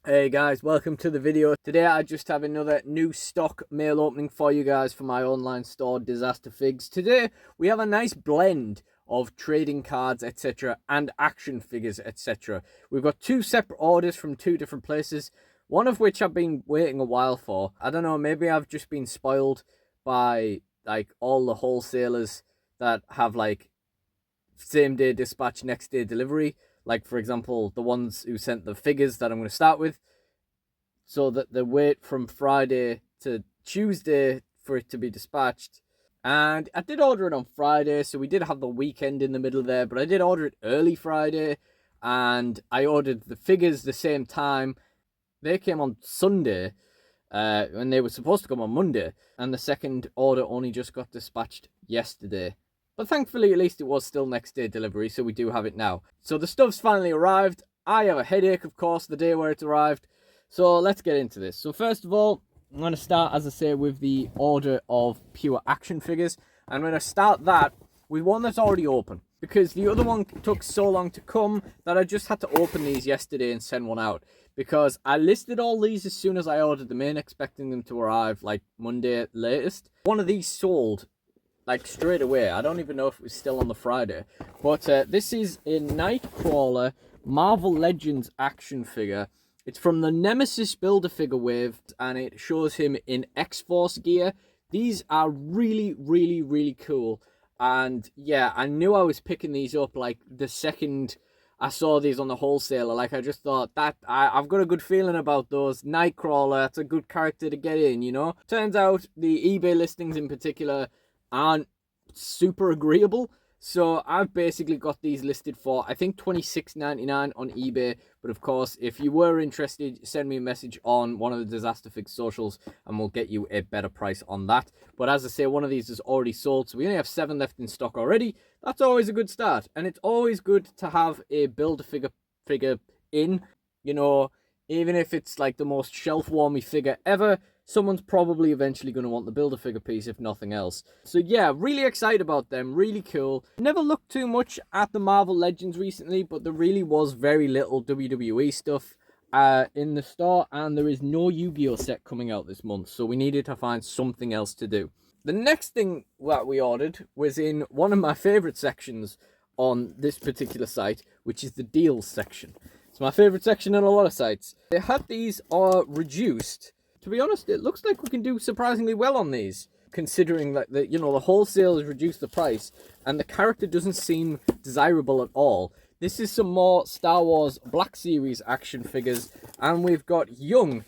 Hey guys, welcome to the video. Today I just have another new stock mail opening for you guys for my online store Disaster Figs. Today we have a nice blend of trading cards, etc. and action figures, etc. We've got two separate orders from two different places, one of which I've been waiting a while for. I don't know, maybe I've just been spoiled by like all the wholesalers that have like same day dispatch, next day delivery. Like, for example, the ones who sent the figures that I'm going to start with, so that they wait from Friday to Tuesday for it to be dispatched. And I did order it on Friday, so we did have the weekend in the middle there, but I did order it early Friday, and I ordered the figures the same time. They came on Sunday, and they were supposed to come on Monday, and the second order only just got dispatched yesterday. But thankfully, at least it was still next day delivery, so we do have it now. So the stuff's finally arrived. I have a headache, of course, the day where it's arrived. So let's get into this. So first of all, I'm going to start, as I say, with the order of pure action figures. I'm going to start that with one that's already open, because the other one took so long to come that I just had to open these yesterday and send one out. Because I listed all these as soon as I ordered them in, expecting them to arrive like Monday at latest. One of these sold like straight away. I don't even know if it was still on the Friday. But this is a Nightcrawler Marvel Legends action figure. It's from the Nemesis Build-A-Figure wave, and it shows him in X-Force gear. These are really, really, really cool. And yeah, I knew I was picking these up like the second I saw these on the wholesaler. Like, I just thought that I've got a good feeling about those. Nightcrawler, that's a good character to get in, you know? Turns out the eBay listings in particular aren't super agreeable. So I've basically got these listed for, I think, $26.99 on eBay. But of course, if you were interested, send me a message on one of the Disaster Fix socials and we'll get you a better price on that. But as I say, one of these is already sold, so we only have 7 left in stock already. That's always a good start. And it's always good to have a Build-A-Figure in, you know, even if it's like the most shelf-warmy figure ever. Someone's probably eventually going to want the Build-A-Figure piece, if nothing else. So yeah, really excited about them, really cool. Never looked too much at the Marvel Legends recently, but there really was very little WWE stuff in the store, and there is no Yu-Gi-Oh set coming out this month, so we needed to find something else to do. The next thing that we ordered was in one of my favourite sections on this particular site, which is the deals section. It's my favourite section on a lot of sites. They had these reduced. To be honest, it looks like we can do surprisingly well on these, considering that the wholesale has reduced the price and the character doesn't seem desirable at all. This is some more Star Wars Black Series action figures, and we've got young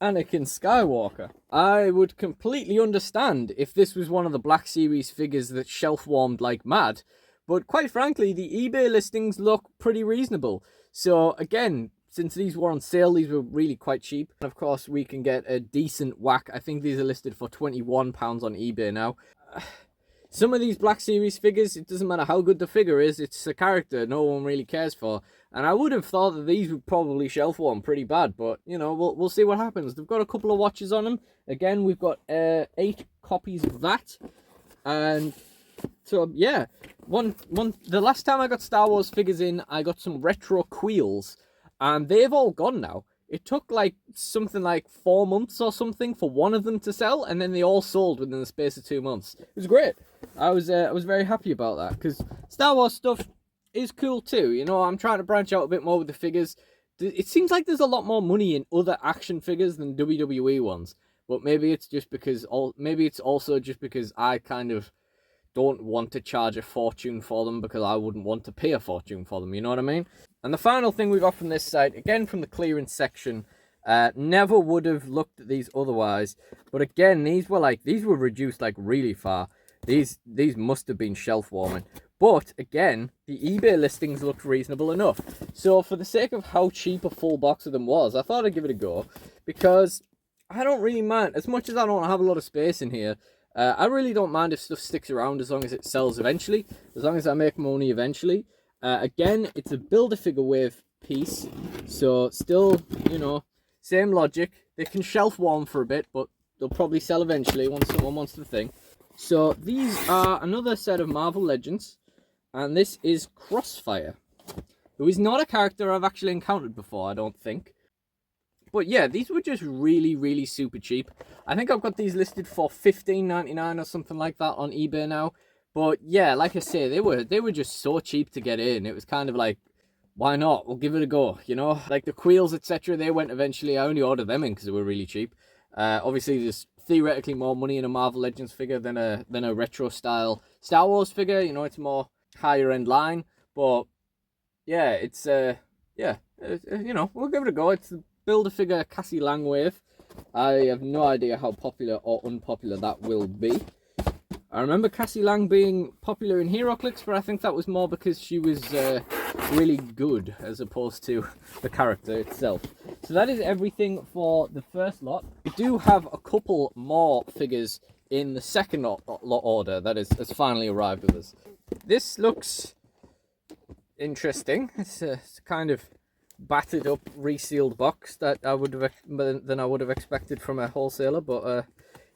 Anakin Skywalker. I would completely understand if this was one of the Black Series figures that shelf warmed like mad, but quite frankly, the eBay listings look pretty reasonable. So again, since these were on sale, these were really quite cheap. And of course, we can get a decent whack. I think these are listed for £21 on eBay now. Some of these Black Series figures, it doesn't matter how good the figure is, it's a character no one really cares for. And I would have thought that these would probably shelf warm pretty bad, but, you know, we'll see what happens. They've got a couple of watches on them. Again, we've got 8 copies of that. And so, yeah, the last time I got Star Wars figures in, I got some retro Queels. And they've all gone now. It took like something like 4 months or something for one of them to sell, and then they all sold within the space of 2 months. It was great. I was very happy about that, because Star Wars stuff is cool too. You know, I'm trying to branch out a bit more with the figures. It seems like there's a lot more money in other action figures than WWE ones, but maybe it's just because maybe it's also just because I kind of don't want to charge a fortune for them, because I wouldn't want to pay a fortune for them, you know what I mean? And the final thing we got from this site, again from the clearance section, never would have looked at these otherwise, but again, these were reduced like really far. These must have been shelf warming. But again, the eBay listings looked reasonable enough. So for the sake of how cheap a full box of them was, I thought I'd give it a go, because I don't really mind, as much as I don't have a lot of space in here, I really don't mind if stuff sticks around as long as it sells eventually, as long as I make money eventually. Again, it's a Build-A-Figure wave piece, so still, you know, same logic. They can shelf warm for a bit, but they'll probably sell eventually once someone wants the thing. So these are another set of Marvel Legends, and this is Crossfire, who is not a character I've actually encountered before, I don't think. But yeah, these were just really, really super cheap. I think I've got these listed for $15.99 or something like that on eBay now. But yeah, like I say, they were just so cheap to get in. It was kind of like, why not? We'll give it a go, you know? Like the quills, etc., they went eventually. I only ordered them in because they were really cheap. Obviously, there's theoretically more money in a Marvel Legends figure than a retro style Star Wars figure. You know, it's more higher end line. But yeah, it's you know, we'll give it a go. It's the Build-A-Figure Cassie Langwave. I have no idea how popular or unpopular that will be. I remember Cassie Lang being popular in HeroClix, but I think that was more because she was really good as opposed to the character itself. So that is everything for the first lot. We do have a couple more figures in the second lot order that has finally arrived with us. This looks interesting. It's a kind of battered up, resealed box that I would have expected from a wholesaler, but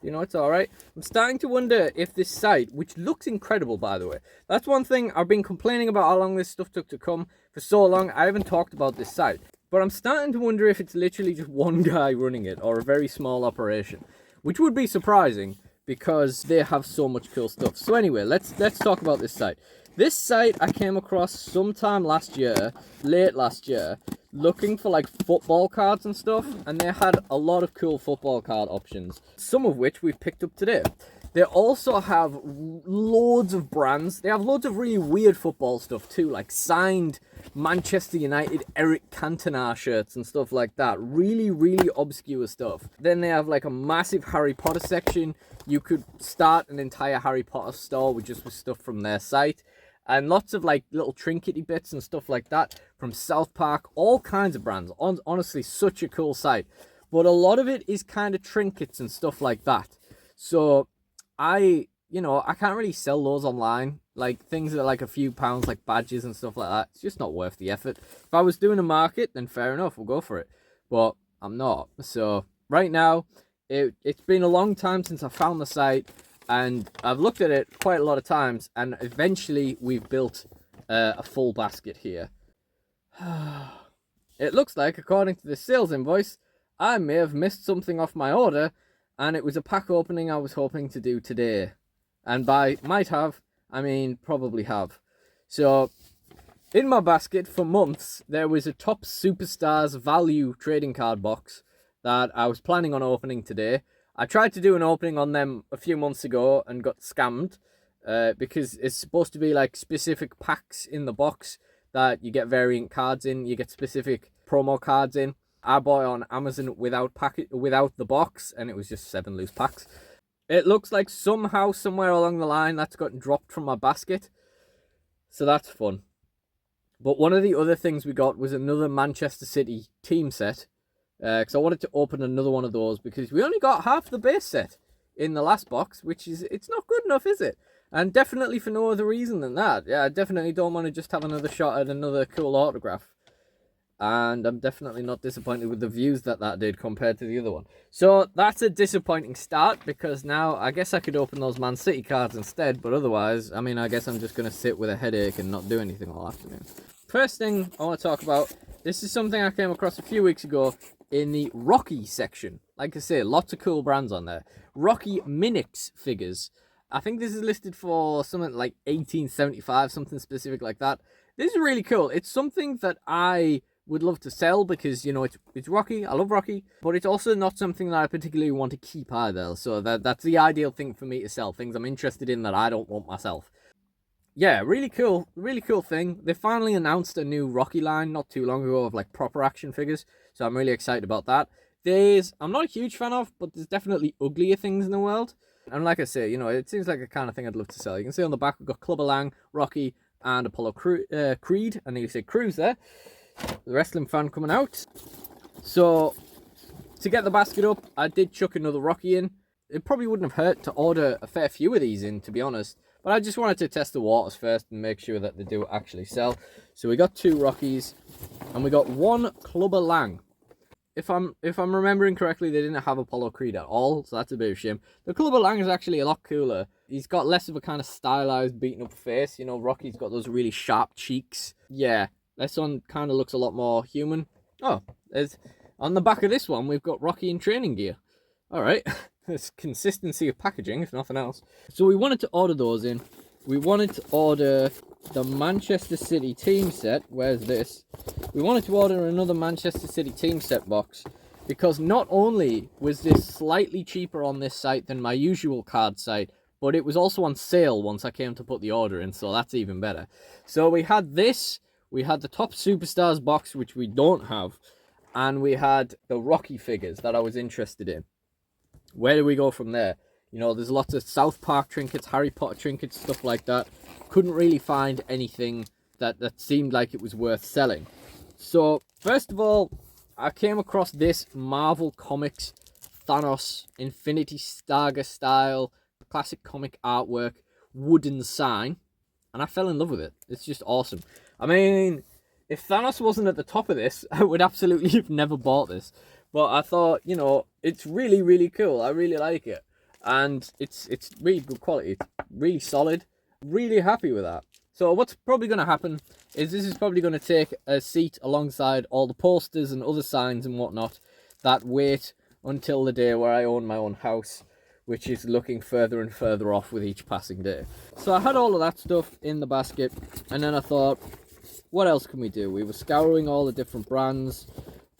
you know, it's all right. I'm starting to wonder if this site, which looks incredible, by the way, that's one thing I've been complaining about how long this stuff took to come for so long. I haven't talked about this site, but I'm starting to wonder if it's literally just one guy running it or a very small operation, which would be surprising because they have so much cool stuff. So anyway, let's talk about this site. This site I came across sometime late last year, looking for like football cards and stuff, and they had a lot of cool football card options, some of which we've picked up today. They also have loads of brands. They have loads of really weird football stuff too, like signed Manchester United Eric Cantona shirts and stuff like that. Really, really obscure stuff. Then they have like a massive Harry Potter section. You could start an entire Harry Potter store with just stuff from their site. And lots of like little trinkety bits and stuff like that from South Park, all kinds of brands. Honestly, such a cool site. But a lot of it is kind of trinkets and stuff like that. So I can't really sell those online. Like things that are like a few pounds, like badges and stuff like that. It's just not worth the effort. If I was doing a market, then fair enough, we'll go for it. But I'm not. So right now, it's been a long time since I found the site. And I've looked at it quite a lot of times, and eventually we've built a full basket here. It looks like, according to the sales invoice, I may have missed something off my order, and it was a pack opening I was hoping to do today. And by might have, I mean probably have. So, in my basket for months, there was a Top Superstars value trading card box that I was planning on opening today. I tried to do an opening on them a few months ago and got scammed because it's supposed to be like specific packs in the box that you get variant cards in, you get specific promo cards in. I bought it on Amazon without the box, and it was just 7 loose packs. It looks like somehow, somewhere along the line, that's gotten dropped from my basket. So that's fun. But one of the other things we got was another Manchester City team set. Because I wanted to open another one of those because we only got half the base set in the last box, which is, it's not good enough, is it? And definitely for no other reason than that. Yeah, I definitely don't want to just have another shot at another cool autograph. And I'm definitely not disappointed with the views that did compared to the other one. So that's a disappointing start because now I guess I could open those Man City cards instead. But otherwise, I mean, I guess I'm just going to sit with a headache and not do anything all afternoon. First thing I want to talk about, this is something I came across a few weeks ago in the Rocky section. Like I say, lots of cool brands on there. Rocky Minix figures. I think this is listed for something like 1875, something specific like that. This is really cool. It's something that I would love to sell because, you know, it's Rocky. I love Rocky. But it's also not something that I particularly want to keep either. So that's the ideal thing for me to sell. Things I'm interested in that I don't want myself. Yeah, really cool thing. They finally announced a new Rocky line not too long ago of like proper action figures. So I'm really excited about that. I'm not a huge fan of, but there's definitely uglier things in the world. And like I say, you know, it seems like a kind of thing I'd love to sell. You can see on the back we've got Clubber Lang, Rocky, and Apollo Creed. And you say Cruz there. The wrestling fan coming out. So to get the basket up, I did chuck another Rocky in. It probably wouldn't have hurt to order a fair few of these in, to be honest. But I just wanted to test the waters first and make sure that they do actually sell. So we got 2 Rockies and we got 1 Clubber Lang. If I'm remembering correctly, they didn't have Apollo Creed at all, so that's a bit of a shame. The Clubber Lang is actually a lot cooler. He's got less of a kind of stylized, beaten up face. You know, Rocky's got those really sharp cheeks. Yeah, this one kind of looks a lot more human. Oh, there's On the back of this one, we've got Rocky in training gear. All right, there's consistency of packaging, if nothing else. So we wanted to order those in. We wanted to order the Manchester City team set. Where's this? We wanted to order another Manchester City team set box, because not only was this slightly cheaper on this site than my usual card site, but it was also on sale once I came to put the order in, so that's even better. So we had this, we had the Top Superstars box, which we don't have, and we had the Rocky figures that I was interested in. Where do we go from there? You know, there's lots of South Park trinkets, Harry Potter trinkets, stuff like that. Couldn't really find anything that seemed like it was worth selling. So, first of all, I came across this Marvel Comics Thanos Infinity Saga style classic comic artwork wooden sign, and I fell in love with it. It's just awesome. I mean, if Thanos wasn't at the top of this, I would absolutely have never bought this. But I thought, you know, it's really, really cool. I really like it. And it's really good quality. It's really solid. Really happy with that. So what's probably going to happen is this is probably going to take a seat alongside all the posters and other signs and whatnot that wait until the day where I own my own house, which is looking further and further off with each passing day. So I had all of that stuff in the basket, and then I thought, what else can we do? We were scouring all the different brands,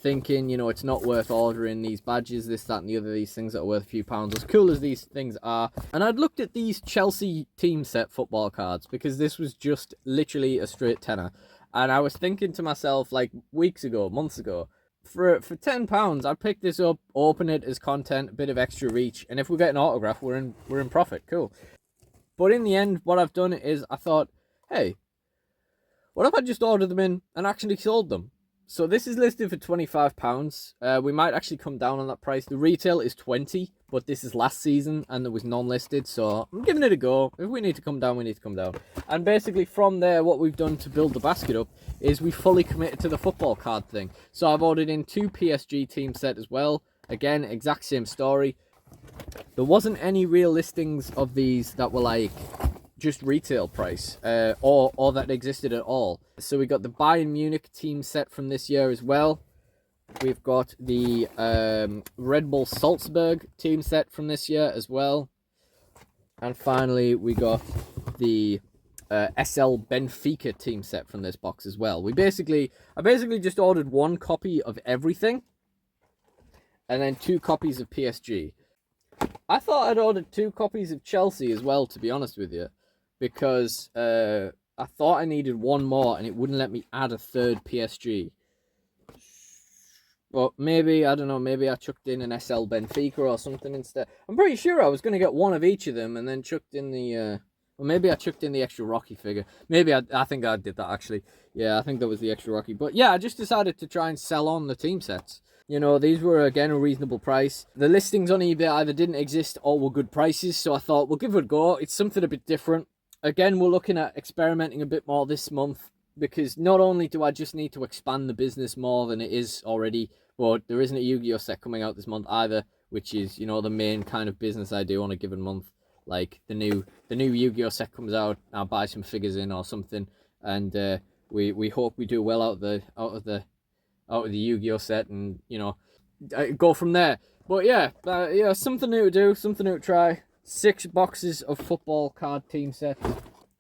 thinking, you know, it's not worth ordering these badges, this, that, and the other, these things that are worth a few pounds, as cool as these things are. And I'd looked at these Chelsea team set football cards, because this was just literally a straight tenner. And I was thinking to myself, like, weeks ago, months ago, for £10, I'd pick this up, open it as content, a bit of extra reach, and if we get an autograph, we're in profit, cool. But in the end, what I've done is, I thought, hey, what if I just ordered them in and actually sold them? So this is listed for £25. We might actually come down on that price. The retail is 20, but this is last season and there was non-listed, so I'm giving it a go. If we need to come down, we need to come down. And basically from there, what we've done to build the basket up is we fully committed to the football card thing. So I've ordered in 2 PSG team set as well. Again, exact same story. There wasn't any real listings of these that were like just retail price or that existed at all. So we got the Bayern Munich team set from this year as well. We've got the RB Salzburg team set from this year as well. And finally we got the SL Benfica team set from this box as well. I basically just ordered 1 copy of everything and then 2 copies of PSG. I thought I'd ordered 2 copies of Chelsea as well, to be honest with you, because I thought I needed 1 more and it wouldn't let me add a 3rd PSG. But maybe, I don't know, maybe I chucked in an SL Benfica or something instead. I'm pretty sure I was going to get 1 of each of them and then chucked in the, or maybe I chucked in the extra Rocky figure. Maybe I think I did that actually. Yeah, I think that was the extra Rocky. But yeah, I just decided to try and sell on the team sets. You know, these were, again, a reasonable price. The listings on eBay either didn't exist or were good prices, so I thought, we'll give it a go. It's something a bit different. Again, we're looking at experimenting a bit more this month, because not only do I just need to expand the business more than it is already, but there isn't a Yu-Gi-Oh set coming out this month either, which is, you know, the main kind of business I do on a given month. Like, the new Yu-Gi-Oh set comes out, I'll buy some figures in or something, and we hope we do well out of the Yu-Gi-Oh set, and, you know, go from there. But yeah, something new to do, something new to try. 6 boxes of football card team sets,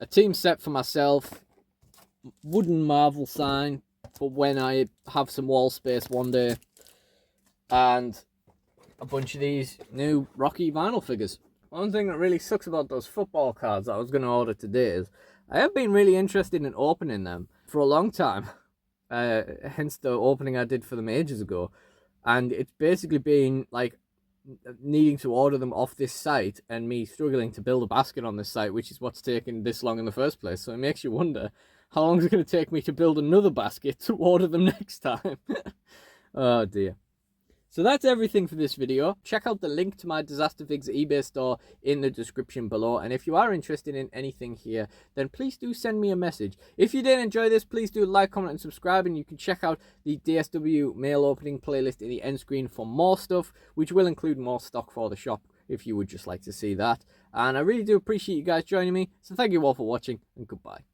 a team set for myself, wooden Marvel sign for when I have some wall space one day, and a bunch of these new Rocky vinyl figures. One thing that really sucks about those football cards that I was going to order today is I have been really interested in opening them for a long time. Hence the opening I did for them ages ago, and it's basically been like needing to order them off this site and me struggling to build a basket on this site, which is what's taken this long in the first place. So it makes you wonder, how long is it going to take me to build another basket to order them next time? Oh dear. So that's everything for this video. Check out the link to my Disaster Figs eBay store in the description below. And if you are interested in anything here, then please do send me a message. If you did enjoy this, please do like, comment, and subscribe. And you can check out the DSW mail opening playlist in the end screen for more stuff, which will include more stock for the shop if you would just like to see that. And I really do appreciate you guys joining me. So thank you all for watching, and goodbye.